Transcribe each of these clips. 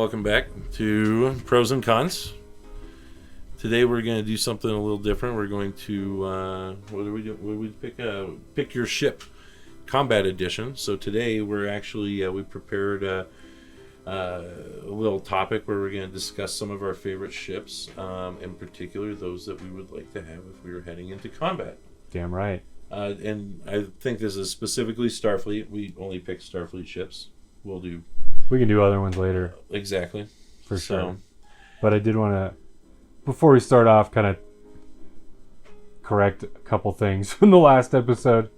welcome back to Pros and Cons. Today we're going to do something a little different. We're going to, what do we do? We pick your ship Combat Edition. So today we're actually, we prepared a little topic where we're going to discuss some of our favorite ships, in particular those that we would like to have if we were heading into combat. Damn right. And I think this is specifically Starfleet. We only pick Starfleet ships. We can do other ones later. Exactly. For sure. But I did want to, before we start off, kind of correct a couple things from the last episode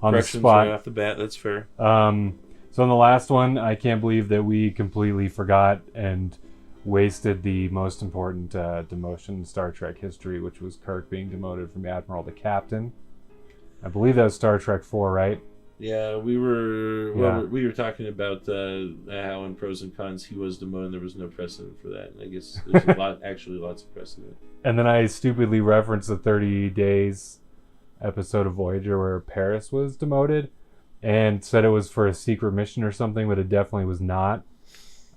on the spot. Right off the bat, that's fair. So on the last one, I can't believe that we completely forgot and wasted the most important demotion in Star Trek history, which was Kirk being demoted from admiral to captain. I believe that was Star Trek 4, right? Yeah, we were talking about how in Pros and Cons he was demoted. There was no precedent for that, and I guess there's lots of precedent. And then I stupidly referenced the 30 Days episode of Voyager where Paris was demoted, and said it was for a secret mission or something, but it definitely was not.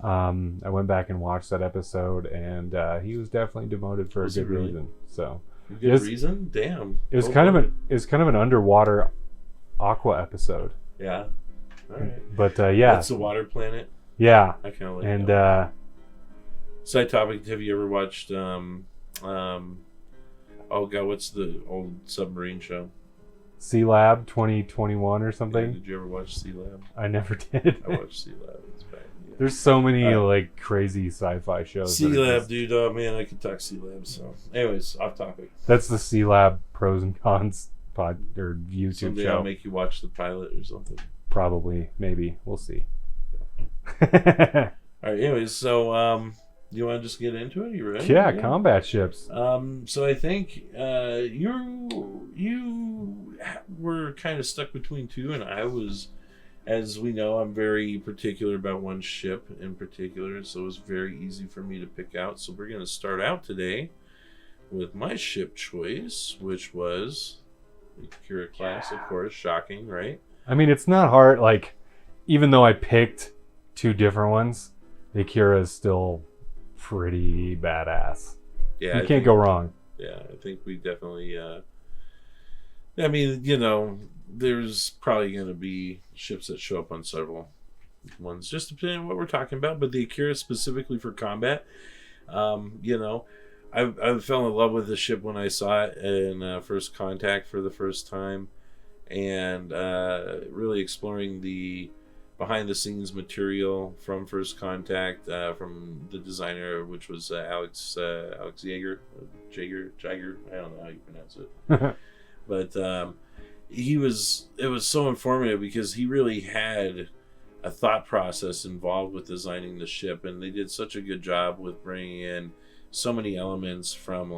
I went back and watched that episode, and he was definitely demoted for a good reason. So reason? Damn. It was kind of an underwater Aqua episode. Yeah. All right. But yeah. That's the water planet. Yeah. I kind of like and that. Side topic, have you ever watched what's the old submarine show? Sea Lab 2021 or something? Yeah, did you ever watch Sea Lab? I never did. I watched Sea Lab. It's bad. Yeah. There's so many crazy sci-fi shows. Sea Lab, dude. Oh man, I could talk Sea Lab. So, anyways, off topic. That's the Sea Lab Pros and Cons pod or YouTube Someday show. I'll make you watch the pilot or something. Probably, maybe. We'll see. All right. Anyways, so you want to just get into it? You ready? Yeah, combat ships. So I think you were kind of stuck between two, and I was, as we know, I'm very particular about one ship in particular, so it was very easy for me to pick out. So we're going to start out today with my ship choice, which was the Akira class, of course. Shocking, right? I mean, it's not hard. Even though I picked two different ones, the Akira is still pretty badass. Yeah, you can't go wrong. Yeah, I think we definitely. I mean, there's probably going to be ships that show up on several ones, just depending on what we're talking about. But the Akira specifically for combat, I fell in love with the ship when I saw it in First Contact for the first time, and really exploring the behind-the-scenes material from First Contact from the designer, which was Alex Jaeger. I don't know how you pronounce it, but it was so informative because he really had a thought process involved with designing the ship, and they did such a good job with bringing in so many elements from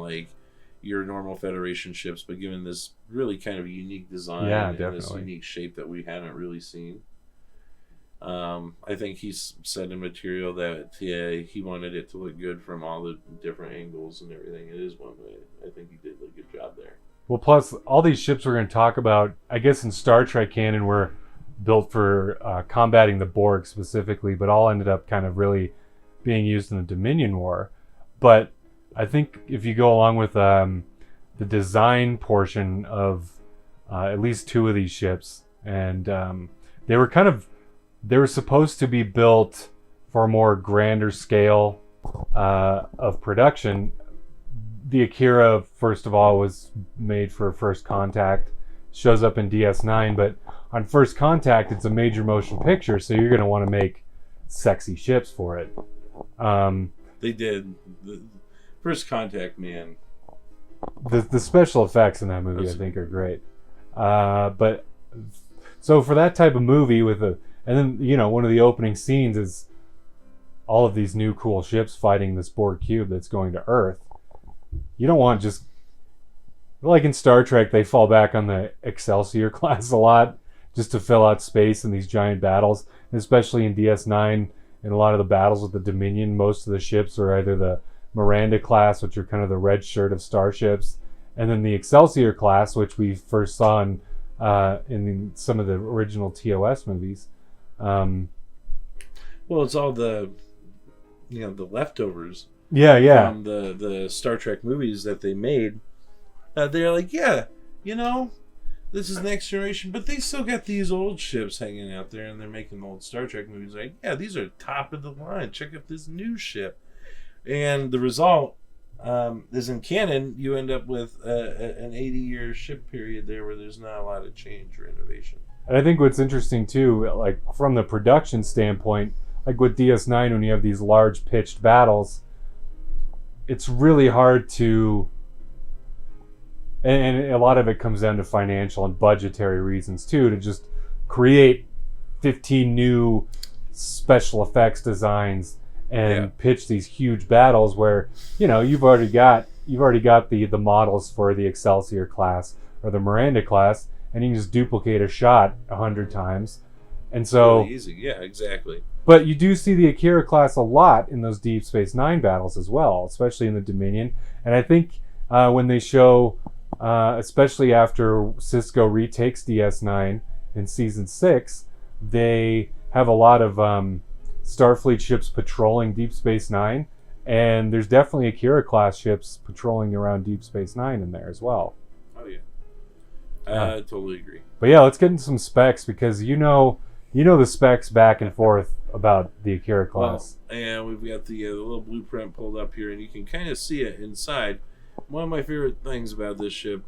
your normal Federation ships, but given this really kind of unique design and this unique shape that we hadn't really seen. I think he's said in material that he wanted it to look good from all the different angles and everything. It is one way. I think he did a good job there. Well, plus all these ships we're going to talk about, I guess in Star Trek canon, were built for combating the Borg specifically, but all ended up kind of really being used in the Dominion War. But I think if you go along with the design portion of at least two of these ships, and they were supposed to be built for a more grander scale of production. The Akira, first of all, was made for First Contact, shows up in DS9, but on First Contact, it's a major motion picture, so you're going to want to make sexy ships for it. They did. First Contact, man. The special effects in that movie, I think, are great. But so for that type of movie and then, one of the opening scenes is all of these new cool ships fighting this Borg cube that's going to Earth. You don't want just, like in Star Trek, they fall back on the Excelsior class a lot just to fill out space in these giant battles. And especially in DS9, in a lot of the battles with the Dominion, most of the ships are either the Miranda class, which are kind of the red shirt of starships, and then the Excelsior class, which we first saw in some of the original TOS movies. Well, it's all the the leftovers. Yeah. From the Star Trek movies that they made. They're like, this is Next Generation, but they still got these old ships hanging out there, and they're making old Star Trek movies. Like, yeah, these are top of the line. Check out this new ship. And the result is in canon, you end up with an 80-year ship period there where there's not a lot of change or innovation. And I think what's interesting too, like from the production standpoint, like with DS9, when you have these large pitched battles, it's really hard to, and a lot of it comes down to financial and budgetary reasons too, to just create 15 new special effects designs and pitch these huge battles where you've already got the models for the Excelsior class or the Miranda class, and you can just duplicate a shot 100 times. And so really easy. Yeah, exactly. But you do see the Akira class a lot in those Deep Space Nine battles as well, especially in the Dominion. And I think when they show, especially after Cisco retakes DS9 in Season 6, they have a lot of Starfleet ships patrolling Deep Space Nine. And there's definitely Akira class ships patrolling around Deep Space Nine in there as well. Oh, yeah. I totally agree. But yeah, let's get into some specs, because you know the specs back and forth about the Akira class. Well, and we've got the little blueprint pulled up here, and you can kind of see it inside. One of my favorite things about this ship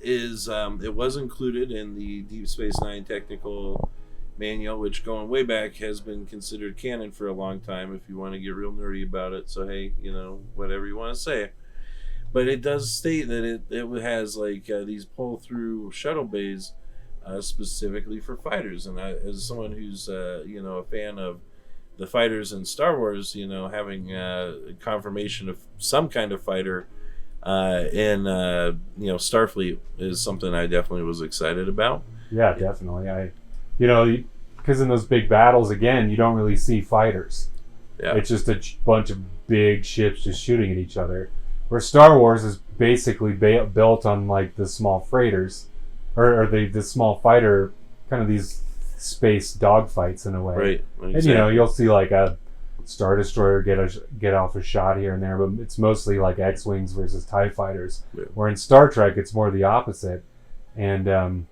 is it was included in the Deep Space Nine technical manual, which going way back has been considered canon for a long time, if you want to get real nerdy about it. So hey, whatever you want to say. But it does state that it has like these pull-through shuttle bays specifically for fighters. And as someone who's a fan of the fighters in Star Wars, having confirmation of some kind of fighter in Starfleet is something I definitely was excited about. Yeah, definitely. Because in those big battles, again, you don't really see fighters. Yeah. It's just a bunch of big ships just shooting at each other. Where Star Wars is basically built on like the small freighters, or the small fighter, kind of these space dogfights in a way. Right. Exactly. And you'll see like a Star Destroyer get off a shot here and there, but it's mostly like X-wings versus TIE fighters. Yeah. Where in Star Trek, it's more the opposite. And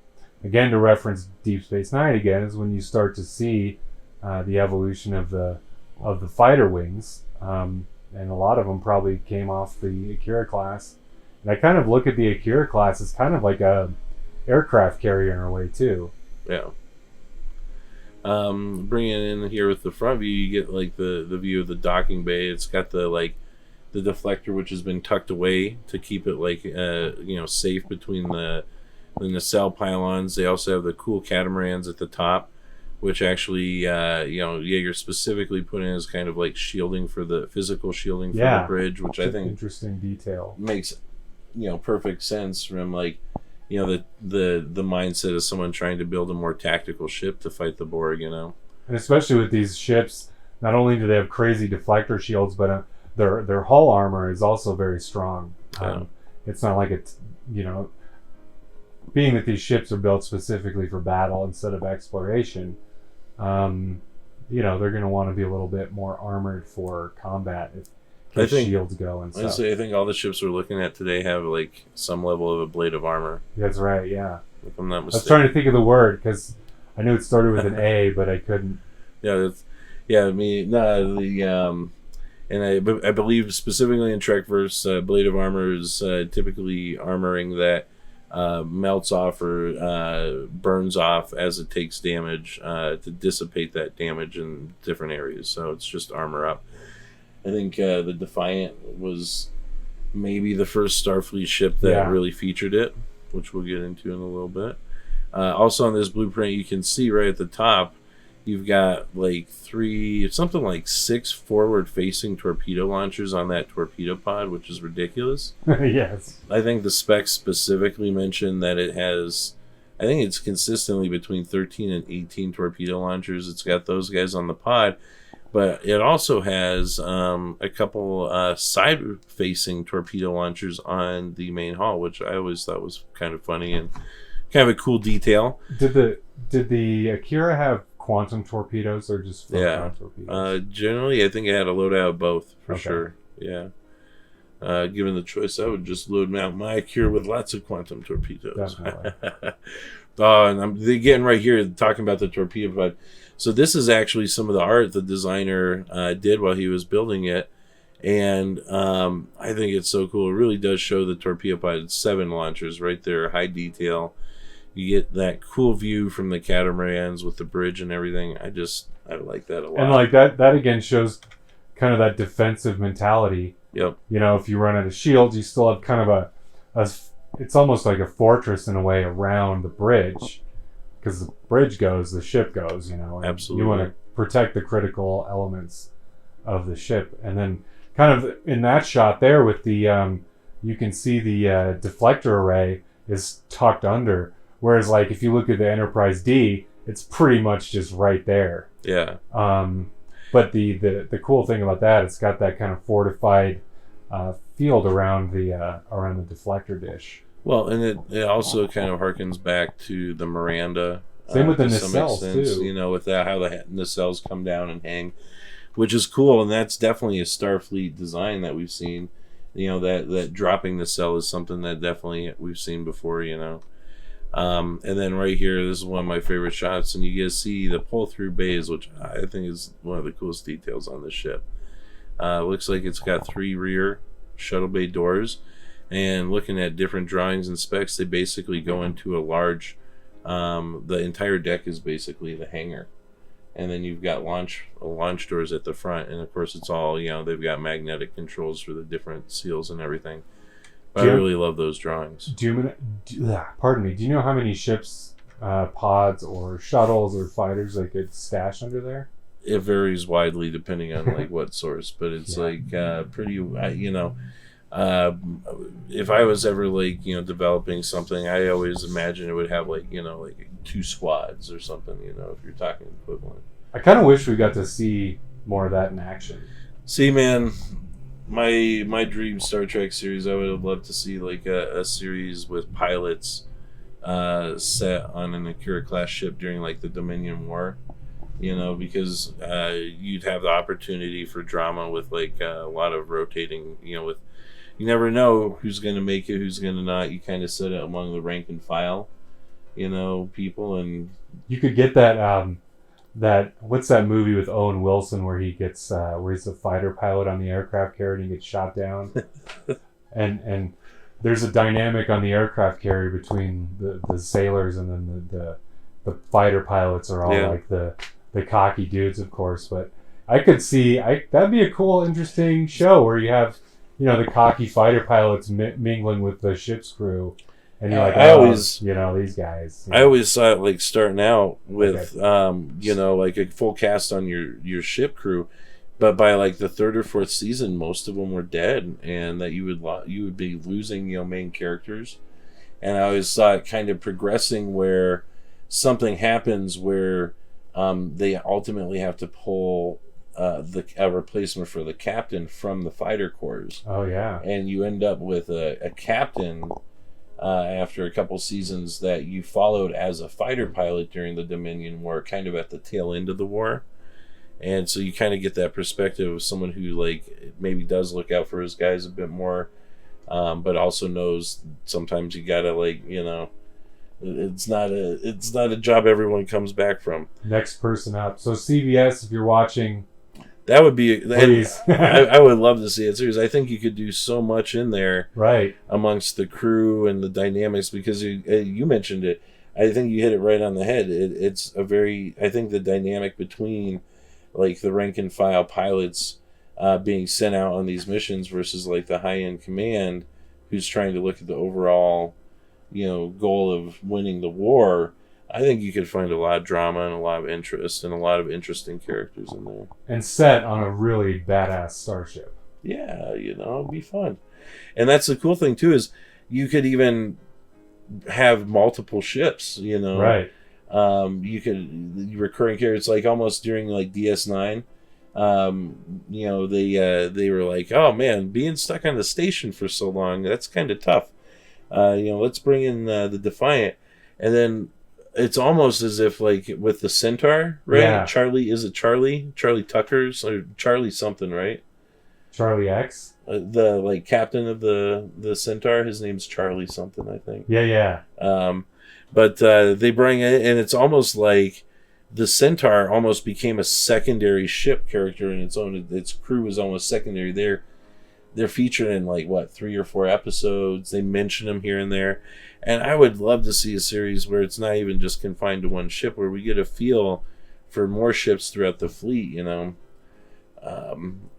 again, to reference Deep Space Nine again, is when you start to see the evolution of the fighter wings. And a lot of them probably came off the Akira class. And I kind of look at the Akira class as kind of like a aircraft carrier in a way too. Yeah. Bringing it in here with the front view, you get like the view of the docking bay. It's got the deflector, which has been tucked away to keep it like safe between the nacelle pylons. They also have the cool catamarans at the top, which actually, you're specifically put in as kind of like shielding for the physical shielding for the bridge, which I think interesting detail makes, perfect sense from like, the mindset of someone trying to build a more tactical ship to fight the Borg, And especially with these ships, not only do they have crazy deflector shields, but their hull armor is also very strong. It's not like it's, being that these ships are built specifically for battle instead of exploration. They're going to want to be a little bit more armored for combat if shields go and stuff. Honestly, I think all the ships we're looking at today have like some level of a blade of armor. That's right, yeah. If I'm not mistaken. I was trying to think of the word because I knew it started with an A, but I couldn't. And I believe specifically in Trekverse, blade of armor is typically armoring that melts off or burns off as it takes damage to dissipate that damage in different areas. So it's just armor up. I think the Defiant was maybe the first Starfleet ship that really featured it, which we'll get into in a little bit. Also on this blueprint, you can see right at the top, you've got like 6 forward-facing torpedo launchers on that torpedo pod, which is ridiculous. Yes. I think the specs specifically mention that it has, I think it's consistently between 13 and 18 torpedo launchers. It's got those guys on the pod, but it also has a couple side-facing torpedo launchers on the main hull, which I always thought was kind of funny and kind of a cool detail. Did the Akira have quantum torpedoes or just photon torpedoes? Generally, I think I had a loadout of both for Okay. sure. Yeah. Given the choice, I would just load out my Akira with lots of quantum torpedoes. Definitely. And they're getting right here talking about the torpedo pod. So this is actually some of the art the designer did while he was building it, and I think it's so cool. It really does show the torpedo pod. 7 launchers right there, high detail. You get that cool view from the catamarans with the bridge and everything. I like that a lot. And like that again shows kind of that defensive mentality. Yep. You know, if you run out of shields, you still have kind of it's almost like a fortress in a way around the bridge, because the bridge goes, the ship goes. You know, and Absolutely. you want to protect the critical elements of the ship, and then kind of in that shot there with the you can see the deflector array is tucked under, whereas like if you look at the Enterprise D, it's pretty much just right there. Yeah. But the cool thing about that, it's got that kind of fortified field around the deflector dish. Well, and it also kind of harkens back to the Miranda. Same with the to some nacelles extent, too. You know, with that how the nacelles come down and hang, which is cool, and that's definitely a Starfleet design that we've seen. You know, that dropping nacelle is something that definitely we've seen before. You know. And then right here, this is one of my favorite shots, and you guys see the pull-through bays, which I think is one of the coolest details on the ship. Looks like it's got 3 rear shuttle bay doors, and looking at different drawings and specs, they basically go into a large, the entire deck is basically the hangar. And then you've got launch doors at the front, and of course it's all, you know, they've got magnetic controls for the different seals and everything. I really love those drawings. Pardon me. Do you know how many ships, pods, or shuttles, or fighters they could stash under there? It varies widely depending on like what source, but it's like pretty. You know, if I was ever like developing something, I always imagine it would have like like 2 squads or something. You know, if you're talking equivalent. I kind of wish we got to see more of that in action. See, man. My dream Star Trek series, I would have loved to see like a series with pilots set on an Akira class ship during like the Dominion War, because you'd have the opportunity for drama with like a lot of rotating, with you never know who's going to make it, who's going to not. You kind of set it among the rank and file, people, and you could get that what's that movie with Owen Wilson where he gets where he's a fighter pilot on the aircraft carrier and he gets shot down, and there's a dynamic on the aircraft carrier between the sailors, and then the fighter pilots are all like the cocky dudes, of course. But I could see that'd be a cool, interesting show where you have the cocky fighter pilots mingling with the ship's crew. And you're like, these guys. I always saw it like starting out with, like a full cast on your ship crew, but by like the 3rd or 4th season, most of them were dead, and that you would be losing main characters. And I always saw it kind of progressing where something happens where they ultimately have to pull a replacement for the captain from the fighter corps. Oh yeah, and you end up with a captain. After a couple seasons that you followed as a fighter pilot during the Dominion War, kind of at the tail end of the war. And so you kind of get that perspective of someone who like maybe does look out for his guys a bit more, but also knows sometimes you gotta it's not a job everyone comes back from. Next person up. So CBS, if you're watching, that would be, please. I would love to see it series. I think you could do so much in there, right, amongst the crew and the dynamics, because you mentioned it. I think you hit it right on the head. It's a very, I think the dynamic between like the rank and file pilots being sent out on these missions versus like the high end command who's trying to look at the overall, goal of winning the war. I think you could find a lot of drama and a lot of interest and a lot of interesting characters in there. And set on a really badass starship. Yeah, it'd be fun. And that's the cool thing, too, is you could even have multiple ships, Right. You could, recurring characters, like almost during like DS9, they were like, oh man, being stuck on the station for so long, that's kind of tough. Let's bring in the Defiant. And then It's almost as if like with the Centaur, right? Yeah. Charlie, is it Charlie? Charlie Tucker's or Charlie something, right? Charlie X. The like captain of the Centaur, his name's Charlie something, I think. Yeah. But they bring it, and it's almost like the Centaur almost became a secondary ship character in its own. Its crew is almost secondary. They're featured in like what 3 or 4 episodes. They mention them here and there, and I would love to see a series where it's not even just confined to one ship, where we get a feel for more ships throughout the fleet. You know,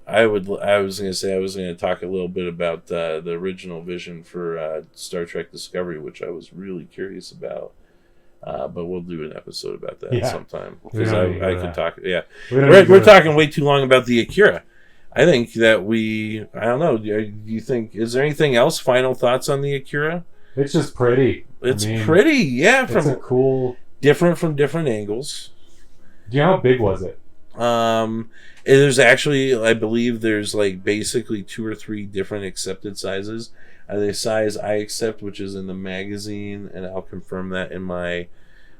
I was going to talk a little bit about the original vision for Star Trek Discovery, which I was really curious about. But we'll do an episode about that sometime, because I could talk. Yeah, we're talking way too long about the Akira. I think that I don't know. Do you think, is there anything else? Final thoughts on the Akira? It's just pretty. It's pretty, yeah. It's a cool, different from different angles. Do you know how big was it? There's actually, I believe there's like basically 2 or 3 different accepted sizes. The size I accept, which is in the magazine, and I'll confirm that in my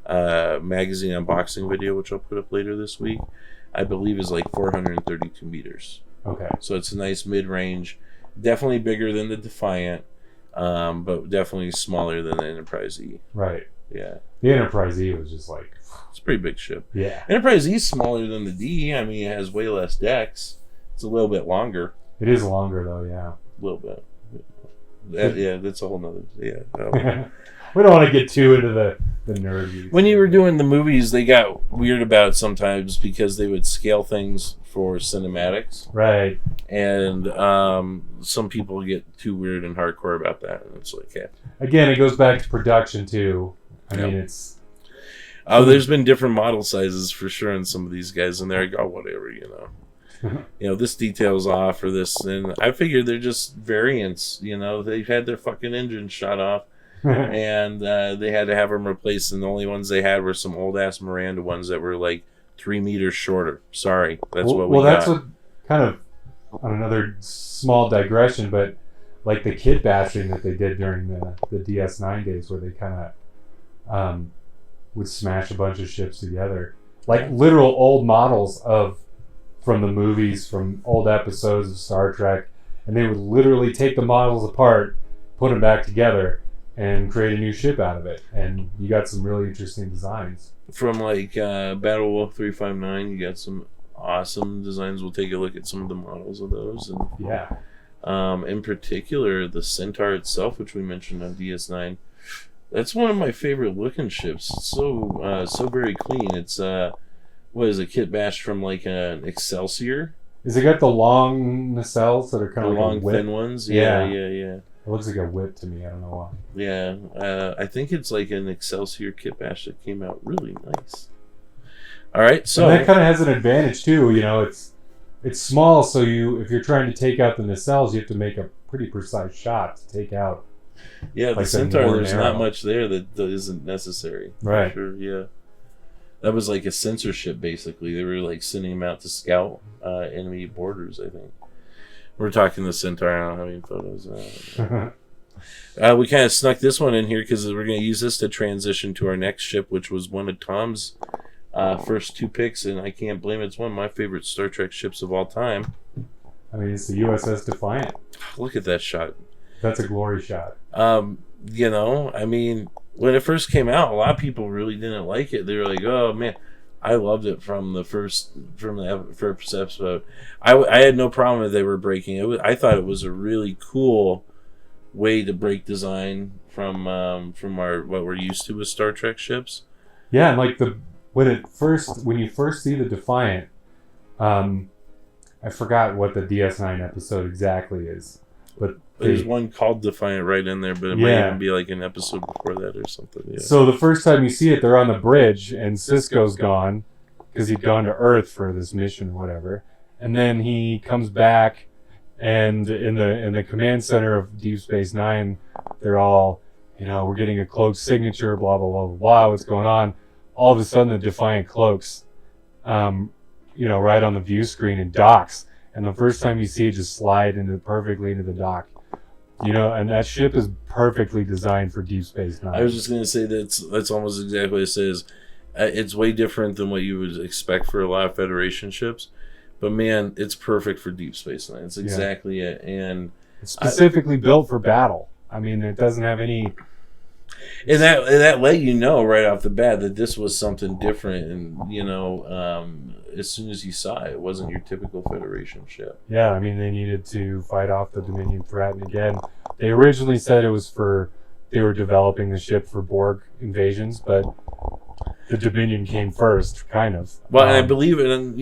magazine unboxing video, which I'll put up later this week, I believe is like 432 meters. Okay. So it's a nice mid-range. Definitely bigger than the Defiant, but definitely smaller than the Enterprise E. Right. Yeah. The Enterprise E was just like... It's a pretty big ship. Yeah. Enterprise E is smaller than the D. I mean, it has way less decks. It's a little bit longer. It is longer, though, yeah. A little bit. Yeah, that's a whole nother... Yeah. We don't want to get too into the nerd. When you were doing the movies, they got weird about it sometimes because they would scale things for cinematics. Right. And some people get too weird and hardcore about that. And it's like, yeah. Again, it goes back to production, too. I mean, it's... there's been different model sizes for sure in some of these guys, and they're like, oh, whatever, you know. This detail's off or this. And I figure they're just variants, you know. They've had their fucking engine shot off. And they had to have them replaced, and the only ones they had were some old ass Miranda ones that were like 3 meters shorter. Sorry, that's what we got. Well, that's what kind of, on another small digression, but like the kit bashing that they did during the DS9 days, where they kind of would smash a bunch of ships together, like literal old models from the movies, from old episodes of Star Trek, and they would literally take the models apart, put them back together, and create a new ship out of it. And you got some really interesting designs. From like Battle Wolf 359, you got some awesome designs. We'll take a look at some of the models of those. And yeah. In particular, the Centaur itself, which we mentioned on DS9, that's one of my favorite looking ships. It's so very clean. It's what is a kit bash from like an Excelsior? Is it got the long nacelles that are kind of like long, thin ones? Yeah. It looks like a whip to me. I don't know why. Yeah, I think it's like an Excelsior kit bash that came out really nice. All right, so and that kind of has an advantage too. You know, it's small, so if you're trying to take out the nacelles, you have to make a pretty precise shot to take out. Yeah, the Centaur, there's not much there that isn't necessary. Right. Sure, yeah. That was like a censorship, basically. They were like sending them out to scout enemy borders, I think. We're talking the Centaur. I don't have any photos. We kind of snuck this one in here because we're going to use this to transition to our next ship, which was one of Tom's first 2 picks, and I can't blame it. It's one of my favorite Star Trek ships of all time. I mean, it's the USS Defiant. Look at that shot. That's a glory shot. You know, I mean, when it first came out, a lot of people really didn't like it. They were like, "Oh man." I loved it from the first episode. I had no problem that they were breaking it. I thought it was a really cool way to break design from what we're used to with Star Trek ships. Yeah, and like when you first see the Defiant, I forgot what the DS9 episode exactly is, but there's one called Defiant right in there, but it might even be like an episode before that or something. Yeah. So the first time you see it, they're on the bridge, and Sisko's gone because he'd gone to Earth for this mission or whatever, and then he comes back, and in the command center of Deep Space Nine, they're all, we're getting a cloaked signature, blah blah blah blah. What's going on? All of a sudden, the Defiant cloaks, right on the view screen and docks, and the first time you see it just slide perfectly into the dock. And that ship is perfectly designed for Deep Space Nine. I was just gonna say that's almost exactly what it says. It's way different than what you would expect for a lot of Federation ships, but man, it's perfect for Deep Space Nine. It's exactly it, and it's specifically built for battle. I mean, it doesn't have any. And that let you know right off the bat that this was something different, and as soon as you saw it, it wasn't your typical Federation ship. Yeah, I mean, they needed to fight off the Dominion threat, and again, they originally said they were developing the ship for Borg invasions, but the Dominion came first, kind of. Well, and I believe it, and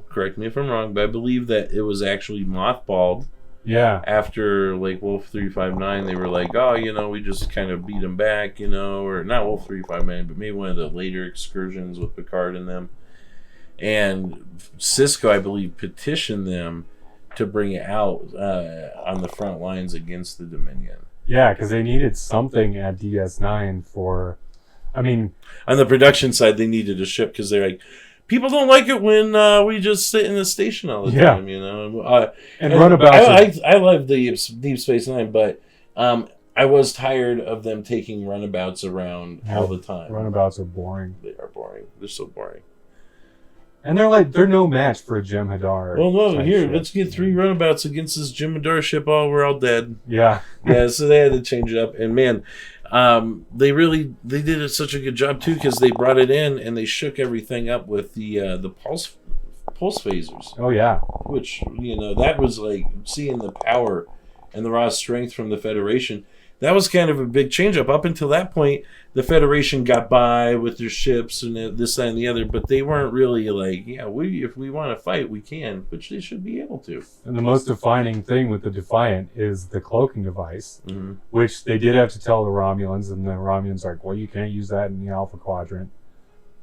correct me if I'm wrong, but I believe that it was actually mothballed. Yeah. After Wolf 359, they were like, oh, we just kind of beat them back, or not Wolf 359, but maybe one of the later excursions with Picard and them. And Sisko, I believe, petitioned them to bring it out on the front lines against the Dominion. Yeah, because they needed something at DS9 for. I mean, on the production side, they needed a ship because they're like, people don't like it when we just sit in the station all the time, and runabouts. I love the Deep Space Nine, but I was tired of them taking runabouts around all the time. Runabouts are boring. They are boring. They're so boring. And they're no match for a Jem'Hadar. Well, no, here, let's get 3 runabouts against this Jem'Hadar ship. Oh, we're all dead. Yeah. Yeah, so they had to change it up. And man, they did such a good job too, because they brought it in and they shook everything up with the pulse phasers. Oh yeah. Which, that was like seeing the power and the raw strength from the Federation. That was kind of a big change up. Up until that point, the Federation got by with their ships and this, that, and the other, but they weren't really like, if we want to fight, we can, which they should be able to. And the most defining thing with the Defiant is the cloaking device, mm-hmm. which they did have to tell the Romulans, and the Romulans are like, well, you can't use that in the Alpha Quadrant.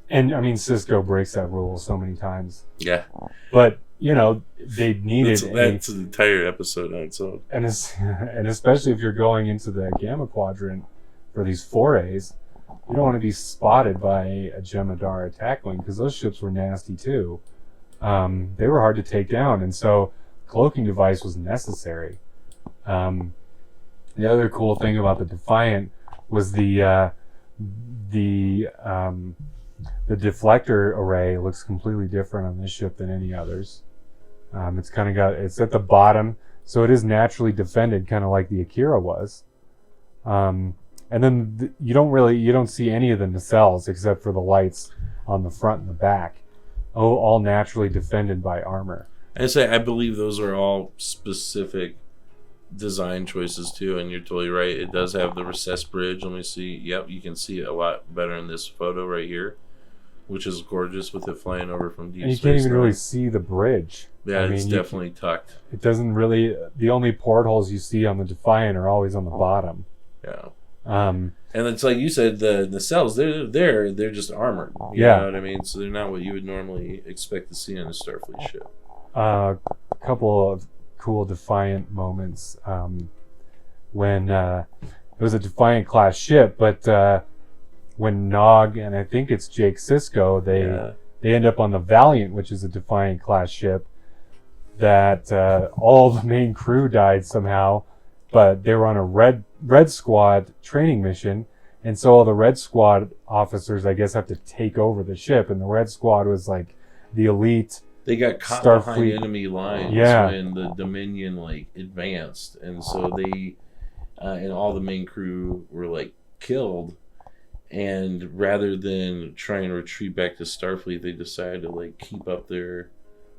And, I mean, Sisko breaks that rule so many times. Yeah. But, they needed... That's an entire episode on its own. And especially if you're going into the Gamma Quadrant for these forays, you don't want to be spotted by a Jem'Hadar attack wing, because those ships were nasty too. They were hard to take down, and so cloaking device was necessary. The other cool thing about the Defiant was the deflector array looks completely different on this ship than any others. It's at the bottom, so it is naturally defended, kind of like the Akira was. And then you don't see any of the nacelles except for the lights on the front and the back. All naturally defended by armor. I believe those are all specific design choices too, and you're totally right. It does have the recessed bridge. Let me see. Yep, you can see it a lot better in this photo right here, which is gorgeous with it flying over from deep space. And you can't even really see the bridge. Yeah, it's definitely tucked. It doesn't really. The only portholes you see on the Defiant are always on the bottom. Yeah. And it's like you said, the nacelles, they're just armored. You know what I mean? So they're not what you would normally expect to see on a Starfleet ship. A couple of cool Defiant moments when it was a Defiant class ship, but when Nog and I think it's Jake Sisko, they end up on the Valiant, which is a Defiant class ship. That all the main crew died somehow, but they were on a Red Squad training mission, and so all the Red Squad officers, I guess, have to take over the ship, and the Red Squad was like the elite. They got caught behind enemy lines when the Dominion advanced, and so they and all the main crew were killed. And rather than try and retreat back to Starfleet, they decided to keep up their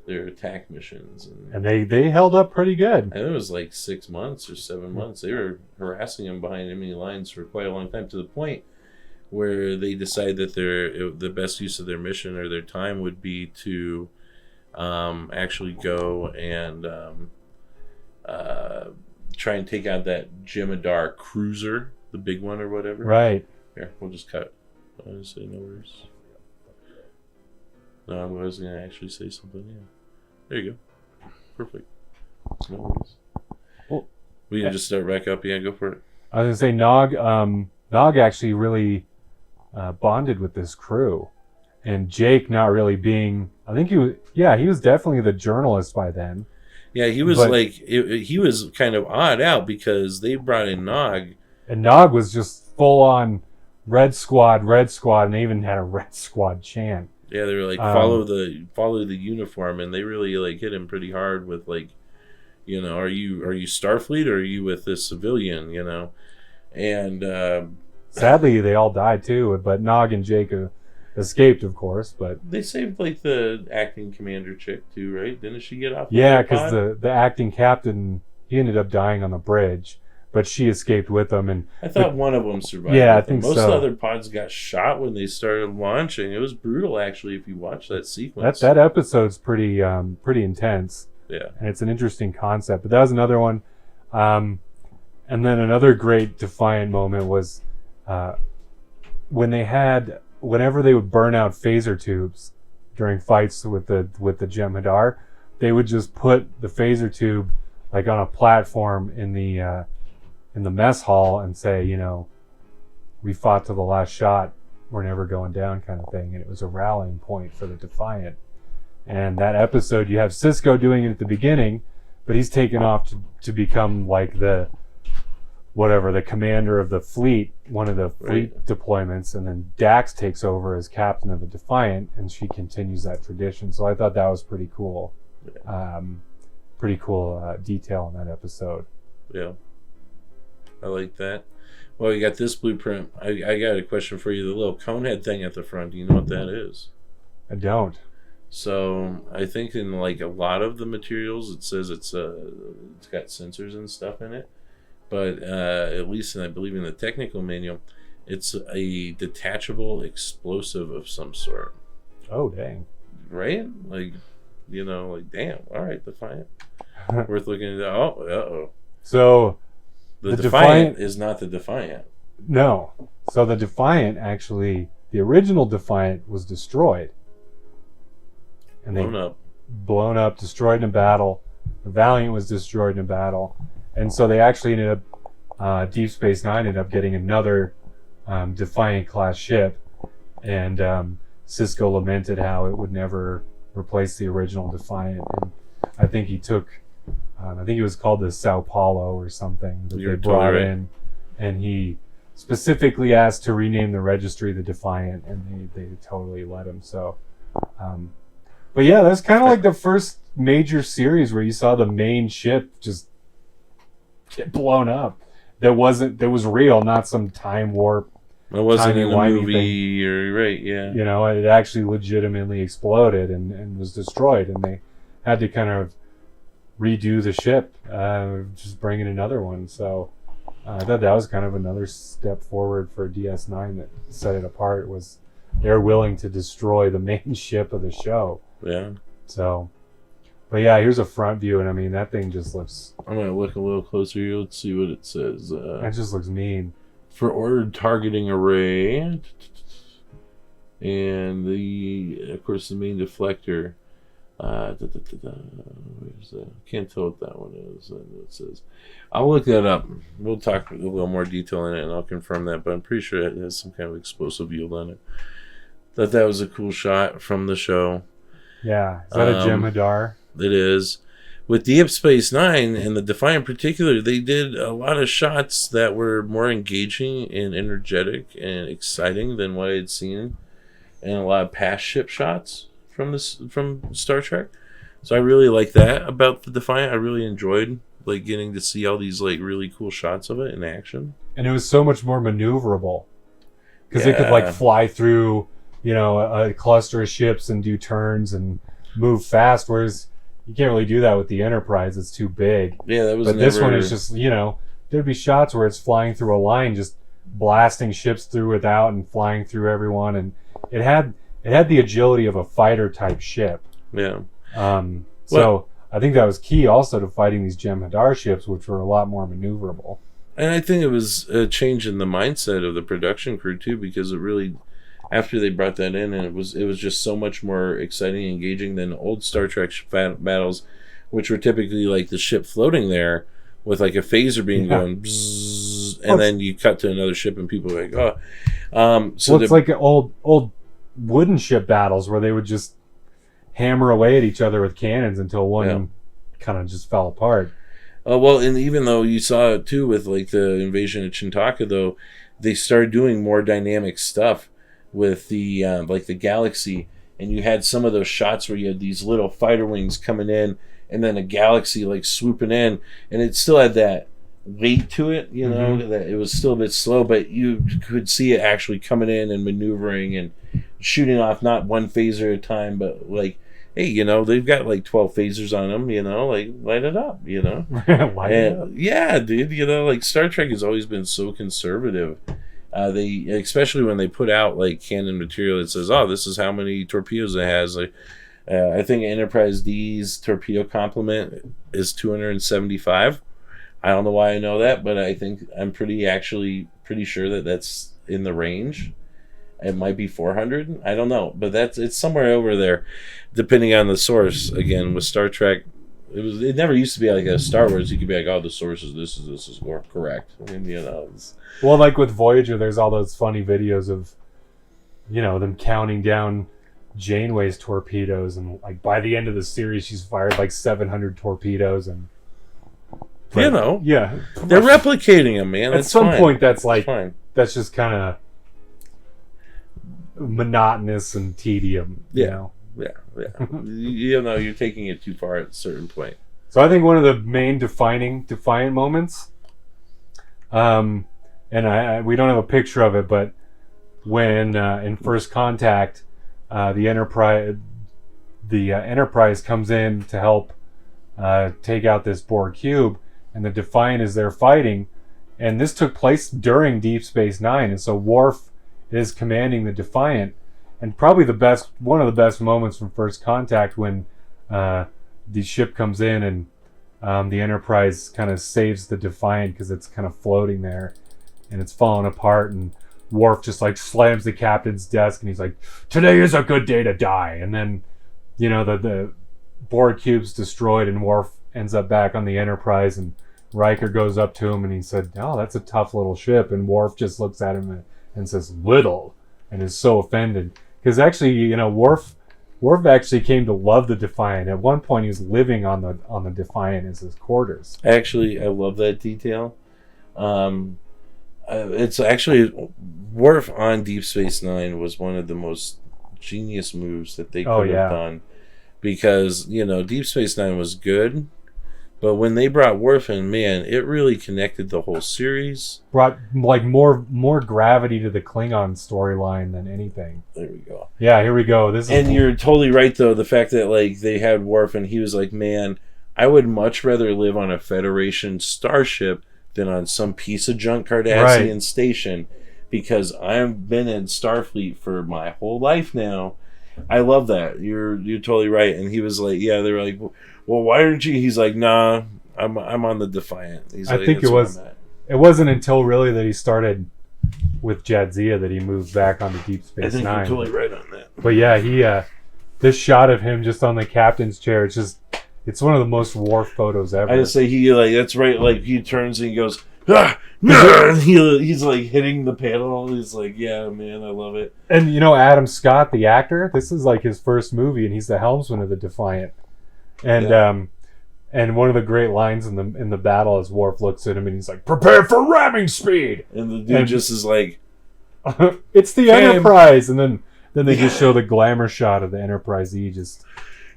attack missions, and they held up pretty good. And it was 6 months or 7 months. They were harassing them behind enemy lines for quite a long time, to the point where they decided that the best use of their mission or their time would be to actually go and try and take out that Jem'Hadar cruiser, the big one or whatever. Right. Here, we'll just cut. I didn't say no words. No, I was going to actually say something. Yeah. There you go. Perfect. No worries. Well, we can just start back up. Yeah, go for it. I was going to say, Nog actually really bonded with this crew. And Jake not really being... I think he was definitely the journalist by then. Yeah, he was he was kind of odd out because they brought in Nog. And Nog was just full on Red Squad, and they even had a Red Squad chant. Yeah, they were like follow the uniform, and they really like hit him pretty hard with like, you know, are you Starfleet or are you with this civilian, you know? And sadly they all died too, but Nog and Jacob escaped, of course, but they saved like the acting commander chick too, right? Didn't she get off? Yeah, because the acting captain, he ended up dying on the bridge, but she escaped with them. And I thought one of them survived. Yeah, I think most so. of the other pods got shot when they started launching. It was brutal, actually, if you watch that sequence. That episode's pretty intense. Yeah, and it's an interesting concept. But that was another one. And then another great Defiant moment was whenever they would burn out phaser tubes during fights with the Jem'Hadar, they would just put the phaser tube like on a platform in the mess hall and say, you know, we fought to the last shot, we're never going down, kind of thing. And it was a rallying point for the Defiant. And that episode, you have Sisko doing it at the beginning, but he's taken off to become like the commander of the fleet, one of the fleet deployments, and then Dax takes over as captain of the Defiant, and she continues that tradition. So I thought that was pretty cool. Pretty cool detail in that episode. Yeah, I like that. Well, you got this blueprint. I got a question for you. The little conehead thing at the front, do you know what that is? I don't. So I think in like a lot of the materials, it says it's got sensors and stuff in it. But at least, I believe in the technical manual, it's a detachable explosive of some sort. Oh, dang. Right? Like, you know, like, damn, all right, Defiant. Worth looking into. Oh, uh-oh. So, the Defiant is not the Defiant. No. So the Defiant, actually, the original Defiant was destroyed. And blown up, destroyed in a battle. The Valiant was destroyed in a battle. And so they actually ended up, Deep Space Nine ended up getting another Defiant class ship, and Sisko lamented how it would never replace the original Defiant. And I think he took, I think it was called the Sao Paulo or something that they brought in, and he specifically asked to rename the registry the Defiant, and they totally let him. So, but yeah, that's kind of like the first major series where you saw the main ship just get blown up. That was real, not some time warp. It wasn't in a movie, or right? Yeah. You know, it actually legitimately exploded and was destroyed, and they had to kind of redo the ship, just bring in another one. So I thought that was kind of another step forward for DS9 that set it apart. Was they're willing to destroy the main ship of the show. Yeah. So. But yeah, here's a front view, and I mean, that thing just looks... I'm going to look a little closer here. Let's see what it says. That just looks mean. For ordered targeting array. And of course, the main deflector. Where's that? Can't tell what that one is. It says. I'll look that up. We'll talk a little more detail in it, and I'll confirm that, but I'm pretty sure it has some kind of explosive yield on it. Thought that was a cool shot from the show. Yeah. Is that a Jem'Hadar? It is. With Deep Space Nine and the Defiant in particular, they did a lot of shots that were more engaging and energetic and exciting than what I had seen in a lot of past ship shots from Star Trek. So I really like that about the Defiant. I really enjoyed like getting to see all these like really cool shots of it in action. And it was so much more maneuverable because it could like fly through, you know, a cluster of ships and do turns and move fast, whereas you can't really do that with the Enterprise. It's too big. Yeah, that was. But this one is just, you know, there'd be shots where it's flying through a line, just blasting ships through without and flying through everyone, and it had the agility of a fighter type ship. Yeah. So I think that was key also to fighting these Jem'Hadar ships, which were a lot more maneuverable. And I think it was a change in the mindset of the production crew too, because it really. After they brought that in, and it was just so much more exciting and engaging than old Star Trek battles, which were typically like the ship floating there with like a phaser beam going bzzz, and then you cut to another ship and people are like, oh. So it's like old wooden ship battles where they would just hammer away at each other with cannons until one kind of just fell apart. Well, and even though you saw it too with like the invasion of Chintaka, though, they started doing more dynamic stuff with the like the galaxy, and you had some of those shots where you had these little fighter wings coming in, and then a galaxy like swooping in, and it still had that weight to it, you know, that it was still a bit slow, but you could see it actually coming in and maneuvering and shooting off not one phaser at a time, but like, hey, you know, they've got like 12 phasers on them, you know, like light it up, you know. Light it up. Yeah, dude, you know, like Star Trek has always been so conservative. They, especially when they put out like canon material that says, oh, this is how many torpedoes it has. Like, I think Enterprise D's torpedo complement is 275. I don't know why I know that, but I'm pretty sure that that's in the range. It might be 400. I don't know, but it's somewhere over there, depending on the source. Again, with Star Trek, it never used to be like a Star Wars. You could be like, oh, the source is this is correct. I mean, you know. Well, like with Voyager, there's all those funny videos of, you know, them counting down Janeway's torpedoes, and like by the end of the series, she's fired like 700 torpedoes, and you know, yeah, they're replicating them, man. At some point, that's just kind of monotonous and tedium. You know? Yeah. You know, you're taking it too far at a certain point. So I think one of the main Defiant moments, and we don't have a picture of it, but when in First Contact, the Enterprise comes in to help take out this Borg cube, and the Defiant is there fighting, and this took place during Deep Space Nine, and so Worf is commanding the Defiant, and probably one of the best moments from First Contact when the ship comes in and the Enterprise kind of saves the Defiant because it's kind of floating there and it's falling apart, and Worf just like slams the captain's desk and he's like, "Today is a good day to die." And then, you know, the Borg cube's destroyed and Worf ends up back on the Enterprise, and Riker goes up to him and he said, "Oh, that's a tough little ship." And Worf just looks at him and says, "Little," and is so offended. Because actually, you know, Worf actually came to love the Defiant. At one point, he was living on the Defiant as his quarters. Actually, I love that detail. It's actually Worf on Deep Space Nine was one of the most genius moves that they could have done, because, you know, Deep Space Nine was good, but when they brought Worf in, man, it really connected the whole series. Brought like more gravity to the Klingon storyline than anything. There we go. Yeah, here we go. You're totally right, though. The fact that like they had Worf and he was like, "Man, I would much rather live on a Federation starship than on some piece of junk Cardassian station, because I've been in Starfleet for my whole life now." I love that. You're totally right. And he was like, yeah, they were like, "Well, why aren't you?" He's like, "Nah, I'm on the Defiant." He's like, I think it wasn't until really that he started with Jadzia that he moved back onto Deep Space Nine. I think you're totally right on that. But yeah, this shot of him just on the captain's chair, it's one of the most Worf photos ever. I just say that's right. Like he turns and he goes, "Ah, no!" He's like hitting the panel. He's like, "Yeah, man, I love it." And you know, Adam Scott, the actor, this is like his first movie, and he's the helmsman of the Defiant. And and one of the great lines in the battle is Worf looks at him and he's like, "Prepare for ramming speed!" And the dude just is like, "It's the Enterprise!" And then they just show the glamour shot of the Enterprise E just.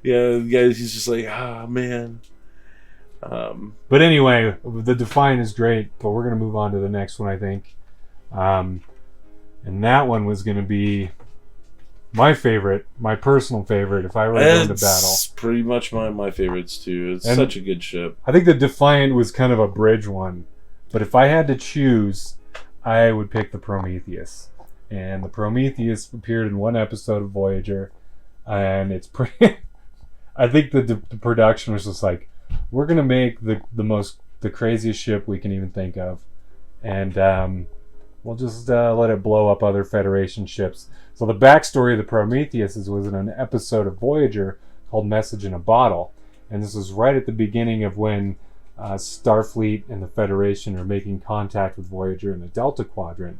Yeah, guys, he's just like, "Ah, man." But anyway, the Defiant is great, but we're going to move on to the next one, I think. And that one was going to be my favorite, my personal favorite, if I were to go into battle. It's pretty much my favorites, too. It's such a good ship. I think the Defiant was kind of a bridge one, but if I had to choose, I would pick the Prometheus. And the Prometheus appeared in one episode of Voyager, and it's pretty... I think the production was just like, we're gonna make the craziest ship we can even think of, and we'll just let it blow up other Federation ships. So the backstory of the Prometheus was in an episode of Voyager called "Message in a Bottle," and this was right at the beginning of when Starfleet and the Federation are making contact with Voyager in the Delta Quadrant,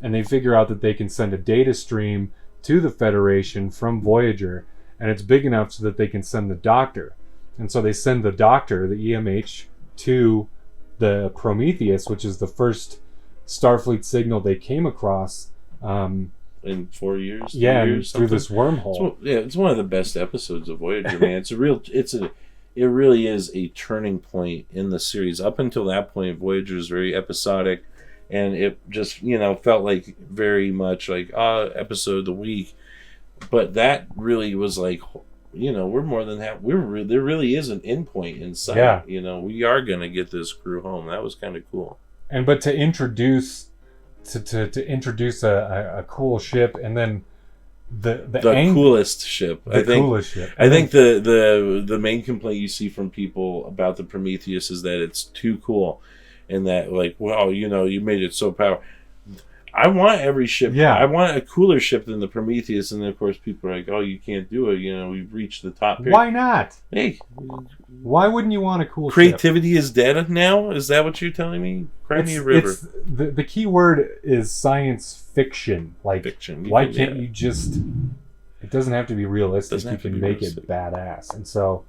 and they figure out that they can send a data stream to the Federation from Voyager. And it's big enough so that they can send the Doctor. And so they send the Doctor, the EMH, to the Prometheus, which is the first Starfleet signal they came across. In 4 years, yeah, years, through this wormhole. It's one of the best episodes of Voyager, man. It really is a turning point in the series. Up until that point, Voyager is very episodic, and it just felt like very much like episode of the week. But that really was like, we're more than that. There really is an endpoint in sight. Yeah. We are gonna get this crew home. That was kind of cool. But to introduce a cool ship, and then the coolest ship. I think the main complaint you see from people about the Prometheus is that it's too cool, and that you made it so powerful. I want every ship. Yeah. I want a cooler ship than the Prometheus, and then of course people are like, "Oh, you can't do it. We've reached the top." Period. Why not? Hey, why wouldn't you want a cool creativity ship? Is dead now? Is that what you're telling me? Cry me a river. The key word is science fiction. Like, fiction. Why can't you just? It doesn't have to be realistic. You can make it badass. And so,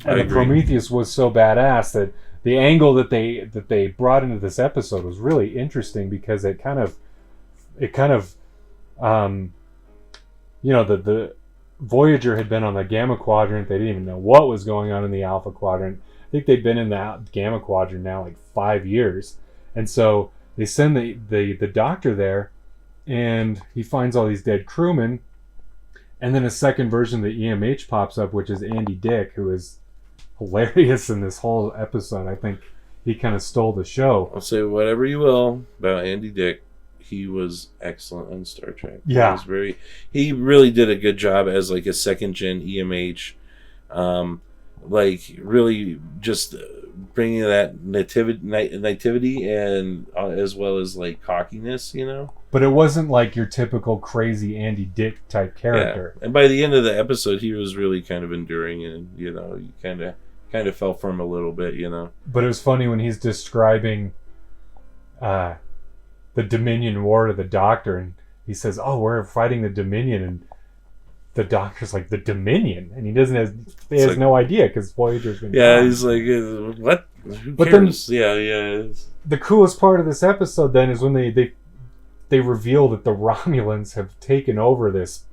the Prometheus was so badass that the angle that they brought into this episode was really interesting, because the Voyager had been on the Gamma Quadrant. They didn't even know what was going on in the Alpha Quadrant. I think they'd been in the Gamma Quadrant now like 5 years. And so they send the Doctor there, and he finds all these dead crewmen. And then a second version of the EMH pops up, which is Andy Dick, who is hilarious in this whole episode. I think he kind of stole the show. I'll say whatever you will about Andy Dick. He was excellent on Star Trek. Yeah. He really did a good job as like a second gen EMH. Really just bringing that nativity and as well as like cockiness, But it wasn't like your typical crazy Andy Dick type character. Yeah. And by the end of the episode, he was really kind of enduring, and you kind of fell for him a little bit, But it was funny when he's describing the Dominion War to the Doctor, and he says, "Oh, we're fighting the Dominion," and the Doctor's like, "The Dominion," and he has no idea, because Voyager's been gone. He's like, "What? Who cares?" Then, the coolest part of this episode then is when they reveal that the Romulans have taken over this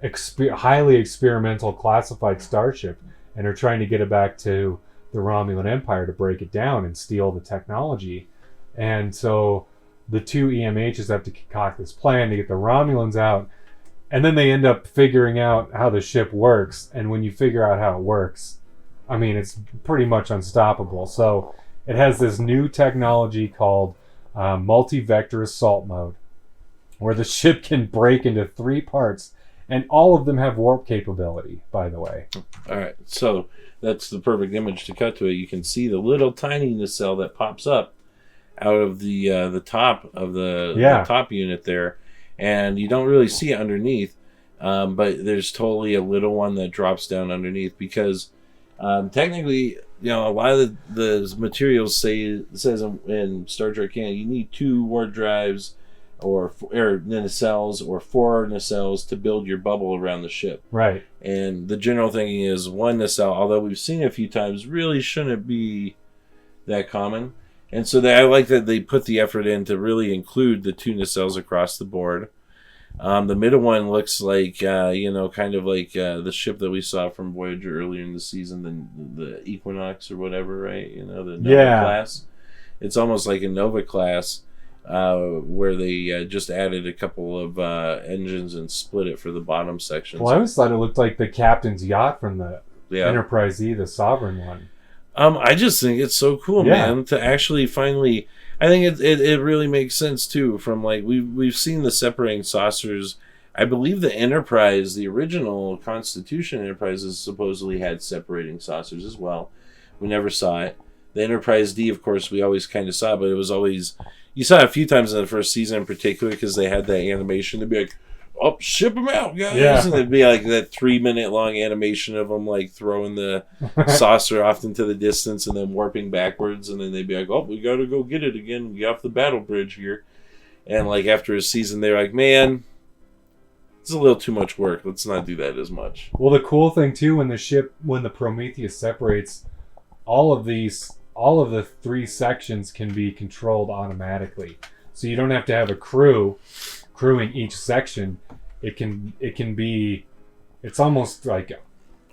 highly experimental classified starship, and are trying to get it back to the Romulan Empire to break it down and steal the technology. And so the two EMHs have to concoct this plan to get the Romulans out, and then they end up figuring out how the ship works. And when you figure out how it works, I mean, it's pretty much unstoppable. So it has this new technology called multi-vector assault mode, where the ship can break into 3 parts, and all of them have warp capability, by the way. All right, so that's the perfect image to cut to it. You can see the little tiny nacelle that pops up out of the top of the top unit there, and you don't really see it underneath, but there's totally a little one that drops down underneath, because technically, a lot of the materials says in Star Trek canon you need 2 warp drives or nacelles or 4 nacelles to build your bubble around the ship. Right. And the general thinking is 1 nacelle, although we've seen it a few times, really shouldn't be that common. And so I like that they put the effort in to really include the 2 nacelles across the board. The middle one looks like, kind of like the ship that we saw from Voyager earlier in the season, the Equinox or whatever, right? The Nova class. It's almost like a Nova class, where they just added a couple of engines and split it for the bottom section. Well, I always thought it looked like the captain's yacht from the Enterprise E, the Sovereign one. I just think it's so cool, man, to actually finally. I think it really makes sense too. From like we've seen the separating saucers. I believe the Enterprise, the original Constitution Enterprises, supposedly had separating saucers as well. We never saw it. The Enterprise D, of course, we always kind of saw, but it was always you saw it a few times in the first season in particular, because they had that animation to be like, "Oh, ship them out, guys!" Yeah. And it'd be like that 3-minute long animation of them like throwing the saucer off into the distance and then warping backwards, and then they'd be like, "Oh, we gotta go get it again. Get off the battle bridge here." And like after a season, they're like, "Man, it's a little too much work. Let's not do that as much. Well, the cool thing too, when the Prometheus separates, all of the 3 sections can be controlled automatically. So you don't have to have a crewing each section. It's almost like.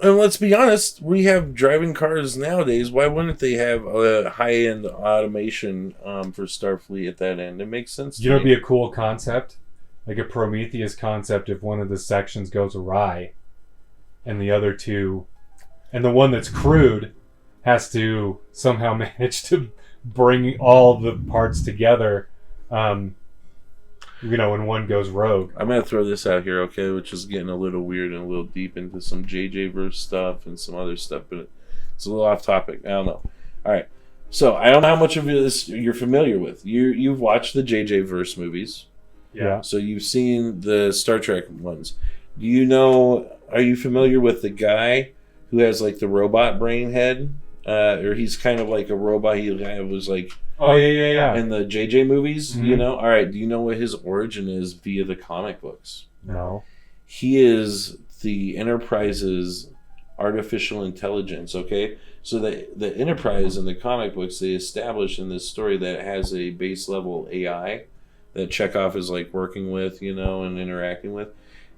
And let's be honest, we have driving cars nowadays. Why wouldn't they have a high-end automation for Starfleet at that end? It makes sense to me. It'd be a cool concept, like a Prometheus concept if one of the sections goes awry, and the other 2, and the one that's crewed has to somehow manage to bring all the parts together, when one goes rogue. I'm going to throw this out here, okay, which is getting a little weird and a little deep into some JJ verse stuff and some other stuff, but it's a little off topic. I don't know. All right. So I don't know how much of this you're familiar with. You've watched the JJ verse movies. Yeah. So you've seen the Star Trek ones. Are you familiar with the guy who has like the robot brain head? Or he's kind of like a robot. He kind of was like... Oh, yeah. In the JJ movies, Mm-hmm. All right, do you know what his origin is via the comic books? No. He is the Enterprise's artificial intelligence, okay? So the Enterprise in the comic books, they establish in this story that it has a base level AI that Chekhov is like working with, and interacting with.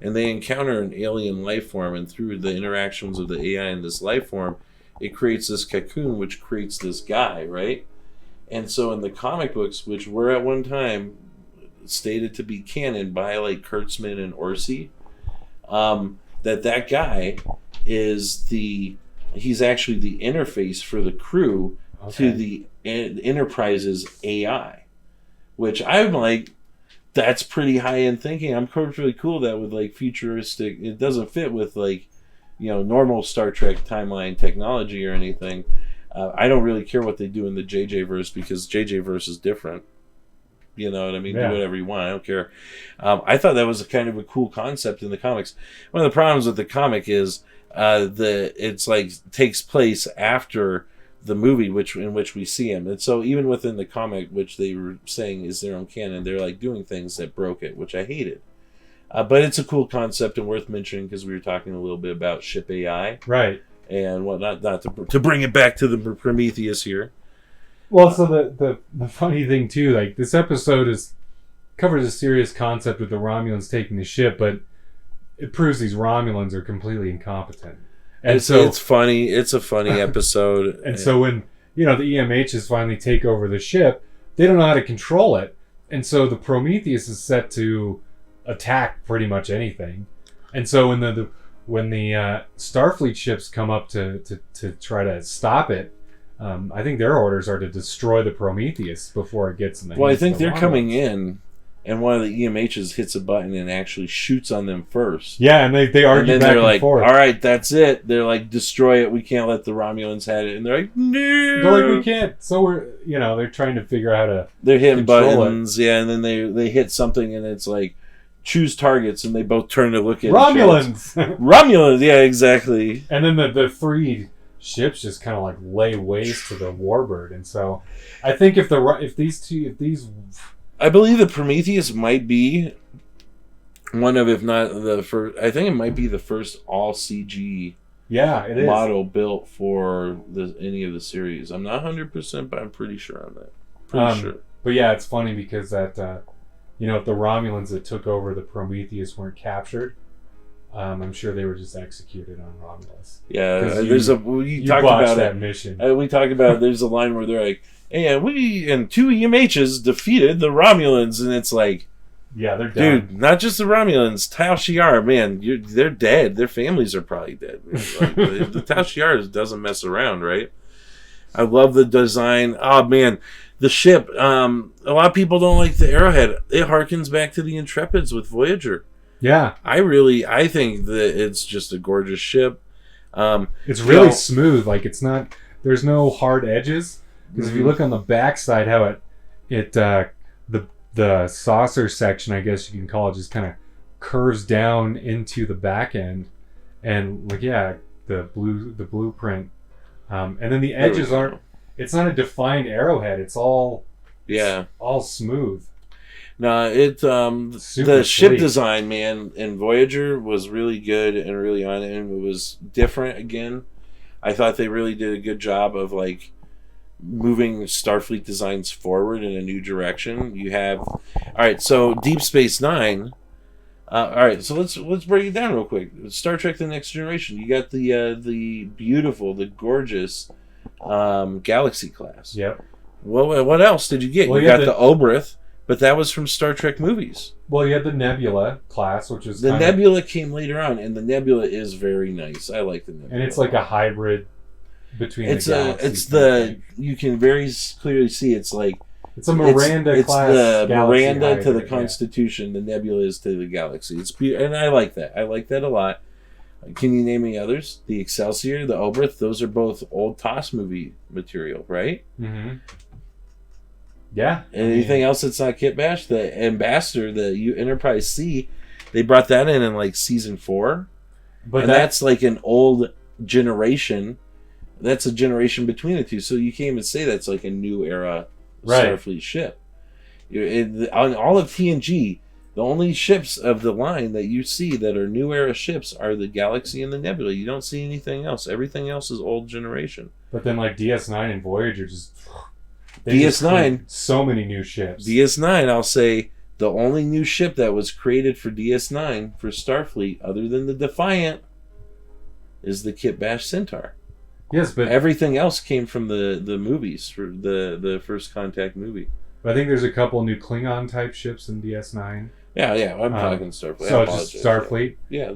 And they encounter an alien life form, and through the interactions of the AI and this life form, it creates this cocoon, which creates this guy, right? And so in the comic books, which were at one time stated to be canon by like Kurtzman and Orsi, that guy is he's actually the interface for the crew to the Enterprise's AI, which I'm like, that's pretty high-end thinking. I'm really cool that with like futuristic, it doesn't fit with like, normal Star Trek timeline technology or anything. I don't really care what they do in the JJ verse because JJ verse is different. You know what I mean? Yeah. Do whatever you want. I don't care. I thought that was a kind of a cool concept in the comics. One of the problems with the comic is it's like takes place after the movie, in which we see him, and so even within the comic, which they were saying is their own canon, they're like doing things that broke it, which I hated. But it's a cool concept and worth mentioning because we were talking a little bit about ship AI, Right. And whatnot. Not to bring it back to the Prometheus here. Well, so the funny thing too, like this episode covers a serious concept with the Romulans taking the ship, but it proves these Romulans are completely incompetent. And It's funny. It's a funny episode. And so when the EMHs finally take over the ship, they don't know how to control it, and so the Prometheus is set to attack pretty much anything. And so when the Starfleet ships come up to try to stop it, I think their orders are to destroy the Prometheus before it gets in the hands. Well, I think of the they're Romulans. coming in, and one of the EMHs hits a button and actually shoots on them first. Yeah, and they argue and then back they're and like, forth. all right, that's it. They're like, destroy it. We can't let the Romulans have it. And they're like, no. They're like, we can't. So we're, they're trying to figure out how to. They're hitting control buttons, yeah, and then they hit something, and it's like, choose targets, and they both turn to look at Romulans! Romulans, yeah, exactly. And then the 3 ships just kind of like lay waste to the Warbird, and so I think if these I believe the Prometheus might be one of, if not the first, I think it might be the first all CG it is model built for any of the series. I'm not 100%, but I'm pretty sure on that. Pretty sure. But yeah, it's funny because that if the Romulans that took over the Prometheus weren't captured, I'm sure they were just executed on Romulus. Yeah, you talked botched about that it. mission. We talked about there's a line where they're like, and we and 2 EMHs defeated the Romulans, and it's like, yeah, they're dude, done. not just the Romulans, Tal Shiar, man, they're dead. Their families are probably dead. Like, the Tal Shiar doesn't mess around, right? I love the design. Oh man, the ship. A lot of people don't like the Arrowhead. It harkens back to the Intrepids with Voyager. Yeah, I think that it's just a gorgeous ship. it's really smooth. Like it's not. There's no hard edges. Because if you look on the backside, how the saucer section, I guess you can call it, just kind of curves down into the back end, and the blueprint, and then the edges aren't. It's not a defined arrowhead. It's all smooth. No, it Super the ship sleek. design, man, in Voyager was really good and really on it, and it was different again. I thought they really did a good job of like moving Starfleet designs forward in a new direction. You have, all right, so Deep Space Nine. All right, so let's break it down real quick. Star Trek: The Next Generation. You got the beautiful, the gorgeous Galaxy class. Yep. What else did you get? Well, you got the Oberth, but that was from Star Trek movies. Well, you had the Nebula class, which is the Nebula came later on, and the Nebula is very nice. I like the Nebula, and it's like a hybrid between it's the galaxies. It's the you can very clearly see it's like it's a Miranda class. It's the Miranda hybrid, to the Constitution. The Nebula is to the galaxy. It's and I like that. I like that a lot. Can you name any others? The Excelsior, the Oberth, those are both old TOS movie material, right? Mm-hmm. Yeah. Anything else that's not Kit Bash? The Ambassador, the Enterprise C, they brought that in like season 4. But that's like an old generation. That's a generation between the two. So you can't even say that's like a new era Starfleet ship. On all of TNG, the only ships of the line that you see that are new era ships are the Galaxy and the Nebula. You don't see anything else. Everything else is old generation. But then like DS9 and Voyager DS9, so many new ships. DS9, I'll say the only new ship that was created for DS9 for Starfleet, other than the Defiant, is the Kit Bash Centaur. Yes, but everything else came from the movies, for the First Contact movie. But I think there's a couple new Klingon type ships in DS9. Yeah, I'm talking Starfleet. So just Starfleet. Yeah,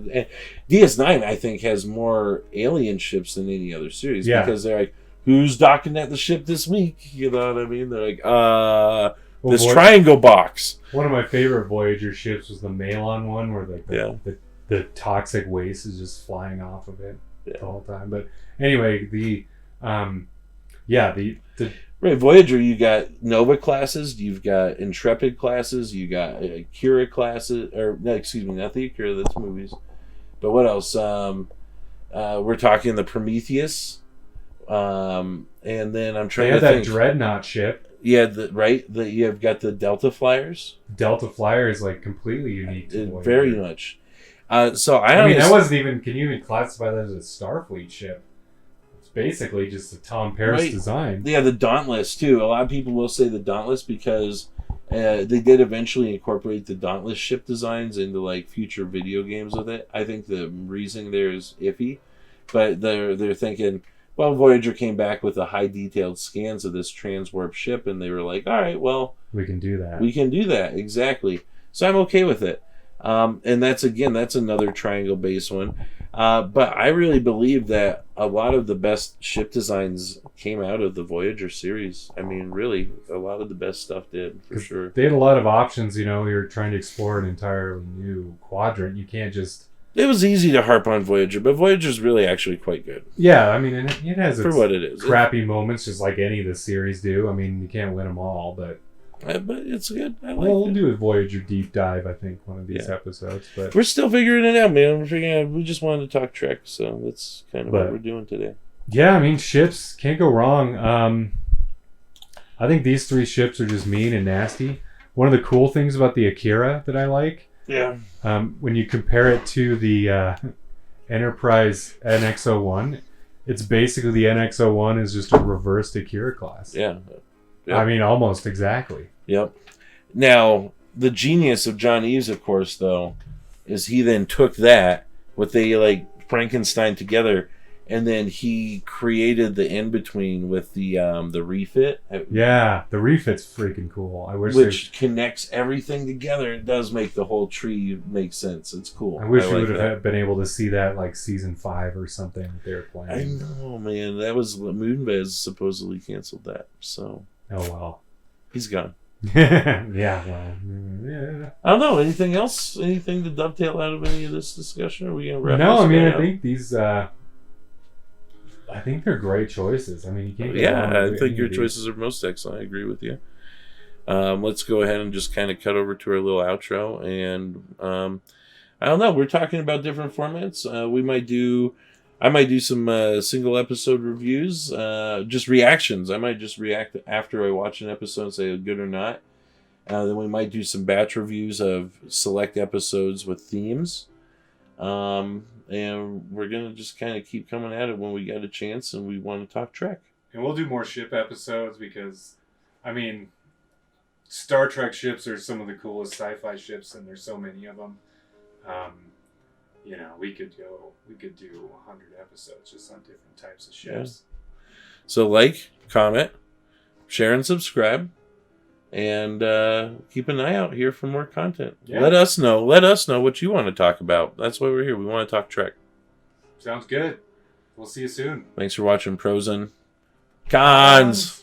DS9 I think has more alien ships than any other series because they're like, who's docking at the ship this week? You know what I mean? They're like, this triangle box. One of my favorite Voyager ships was the Malon one, where like the toxic waste is just flying off of it the whole time. But anyway, right, Voyager, you got Nova classes, you've got Intrepid classes, you got Akira classes, or no, excuse me, not the Akira, that's movies. But what else? We're talking the Prometheus. And then I'm trying to think. They had that Dreadnought ship. Yeah, you've got the Delta Flyers. Delta Flyer is like completely unique to Voyager. Very much. So I mean, that wasn't even. Can you even classify that as a Starfleet ship? It's basically just a Tom Paris design. Yeah, the Dauntless too. A lot of people will say the Dauntless because they did eventually incorporate the Dauntless ship designs into like future video games with it. I think the reasoning there is iffy, but they're thinking. Well, Voyager came back with the high detailed scans of this transwarp ship, and they were like, all right, well, we can do that. We can do that, exactly. So I'm okay with it. And that's another triangle based one. But I really believe that a lot of the best ship designs came out of the Voyager series. I mean, really, a lot of the best stuff did, for sure. They had a lot of options, you're trying to explore an entirely new quadrant. You can't just... It was easy to harp on Voyager, but Voyager's really actually quite good. Yeah, I mean, and it has for what it is, crappy moments, just like any of the series do. I mean, you can't win them all, but it's good. We'll do a Voyager deep dive, I think, one of these episodes. But we're still figuring it out, man. We just wanted to talk Trek, so that's kind of what we're doing today. Yeah, I mean, ships can't go wrong. I think these 3 ships are just mean and nasty. One of the cool things about the Akira that I like. Yeah. When you compare it to the Enterprise NX-01, it's basically the NX-01 is just a reversed Akira class. Yeah. I mean, almost exactly. Yep. Now, the genius of John Eves, of course, though, is he then took that, what they like Frankenstein together, and then he created the in-between with the refit. Yeah, the refit's freaking cool. I wish which connects everything together. It does make the whole tree make sense. It's cool. I wish we would have been able to see that like season 5 or something that they were playing. I know, man. That was Moonves supposedly canceled that. So. Oh well. He's gone. Yeah, well. Yeah. I don't know. Anything else? Anything to dovetail out of any of this discussion? Are we gonna wrap? No, I mean, I think these. I think they're great choices. I mean, you can't. I think your choices are most excellent. I agree with you. Let's go ahead and just kind of cut over to our little outro. And I don't know. We're talking about different formats. I might do some single episode reviews, just reactions. I might just react after I watch an episode and say good or not. Then we might do some batch reviews of select episodes with themes. And we're going to just kind of keep coming at it when we get a chance and we want to talk Trek. And we'll do more ship episodes because, I mean, Star Trek ships are some of the coolest sci-fi ships, and there's so many of them. You know, we could do 100 episodes just on different types of ships. Yeah. So like, comment, share, and subscribe, and keep an eye out here for more content. Yeah. Let us know what you want to talk about. That's why we're here. We want to talk Trek. Sounds good. We'll see you soon. Thanks for watching Pros and Cons.